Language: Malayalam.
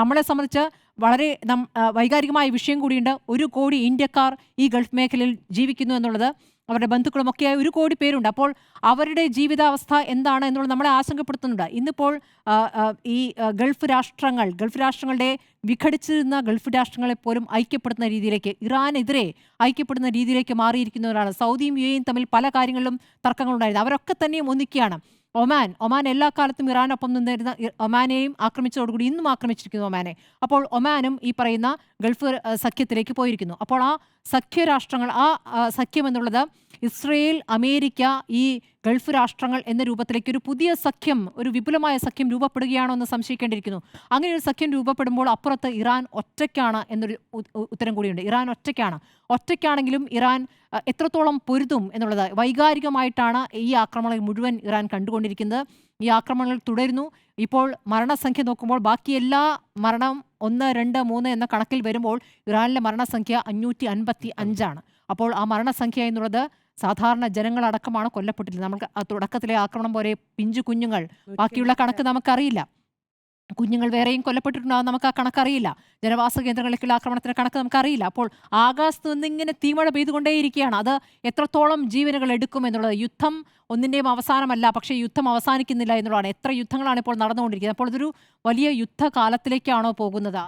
നമ്മളെ സംബന്ധിച്ച് വളരെ വൈകാരികമായ വിഷയം കൂടിയുണ്ട്. 1 കോടി ഇന്ത്യക്കാർ ഈ ഗൾഫ് മേഖലയിൽ ജീവിക്കുന്നു എന്നുള്ളത്, അവരുടെ ബന്ധുക്കളുമൊക്കെയായി 1 കോടി പേരുണ്ട്. അപ്പോൾ അവരുടെ ജീവിതാവസ്ഥ എന്താണ് എന്നുള്ളത് നമ്മളെ ആശങ്കപ്പെടുത്തുന്നുണ്ട്. ഇന്നിപ്പോൾ ഗൾഫ് രാഷ്ട്രങ്ങളുടെ വിഘടിച്ചിരുന്ന ഗൾഫ് രാഷ്ട്രങ്ങളെ പോലും ഐക്യപ്പെടുത്തുന്ന രീതിയിലേക്ക്, ഇറാനെതിരെ ഐക്യപ്പെടുന്ന രീതിയിലേക്ക് മാറിയിരിക്കുന്നവരാണ്. സൗദിയും UAE തമ്മിൽ പല കാര്യങ്ങളിലും തർക്കങ്ങളുണ്ടായിരുന്നു. അവരൊക്കെ തന്നെയും ഒന്നിക്കുകയാണ്. ഒമാൻ എല്ലാ കാലത്തും ഇറാനൊപ്പം നിന്നിരുന്ന ഒമാനെയും ആക്രമിച്ചതോടുകൂടി ഇന്നും ആക്രമിച്ചിരിക്കുന്നു ഒമാനെ. അപ്പോൾ ഒമാനും ഈ പറയുന്ന ഗൾഫ് സഖ്യത്തിലേക്ക് പോയിരിക്കുന്നു. അപ്പോൾ ആ സഖ്യരാഷ്ട്രങ്ങൾ, സഖ്യം എന്നുള്ളത് ഇസ്രയേൽ, അമേരിക്ക, ഈ ഗൾഫ് രാഷ്ട്രങ്ങൾ എന്ന രൂപത്തിലേക്ക് ഒരു പുതിയ സഖ്യം, ഒരു വിപുലമായ സഖ്യം രൂപപ്പെടുകയാണോ എന്ന് സംശയിക്കേണ്ടിയിരിക്കുന്നു. അങ്ങനെ ഒരു സഖ്യം രൂപപ്പെടുമ്പോൾ അപ്പുറത്ത് ഇറാൻ ഒറ്റയ്ക്കാണ് എന്നൊരു ഉത്തരം കൂടിയുണ്ട്. ഇറാൻ ഒറ്റയ്ക്കാണെങ്കിലും ഇറാൻ എത്രത്തോളം പൊരുതും എന്നുള്ളത് വൈകാരികമായിട്ടാണ് ഈ ആക്രമണങ്ങൾ മുഴുവൻ ഇറാൻ കണ്ടുകൊണ്ടിരിക്കുന്നത്. ഈ ആക്രമണങ്ങൾ തുടരുന്നു. ഇപ്പോൾ മരണസംഖ്യ നോക്കുമ്പോൾ ബാക്കി എല്ലാ മരണം 1, 2, 3 എന്ന കണക്കിൽ വരുമ്പോൾ ഇറാനിലെ മരണസംഖ്യ 555 അപ്പോൾ ആ മരണസംഖ്യ എന്നുള്ളത് സാധാരണ ജനങ്ങളടക്കമാണ് കൊല്ലപ്പെട്ടിരുന്നത്. നമുക്ക് തുടക്കത്തിലെ ആക്രമണം പോലെ പിഞ്ചു കുഞ്ഞുങ്ങൾ, ബാക്കിയുള്ള കണക്ക് നമുക്കറിയില്ല. കുഞ്ഞുങ്ങൾ വേറെയും കൊല്ലപ്പെട്ടിട്ടുണ്ടാകും, നമുക്ക് ആ കണക്കറിയില്ല. ജനവാസ കേന്ദ്രങ്ങളിലേക്കുള്ള ആക്രമണത്തിന്റെ കണക്ക് നമുക്കറിയില്ല. അപ്പോൾ ആകാശത്ത് നിന്ന് ഇങ്ങനെ തീമഴ പെയ്തുകൊണ്ടേയിരിക്കുകയാണ്. അത് എത്രത്തോളം ജീവനുകൾ എടുക്കും എന്നുള്ളത്, യുദ്ധം ഒന്നിൻ്റെയും അവസാനമല്ല, പക്ഷേ യുദ്ധം അവസാനിക്കുന്നില്ല എന്നുള്ളതാണ്. എത്ര യുദ്ധങ്ങളാണ് ഇപ്പോൾ നടന്നുകൊണ്ടിരിക്കുന്നത്. അപ്പോൾ ഇതൊരു വലിയ യുദ്ധകാലത്തിലേക്കാണോ പോകുന്നത്?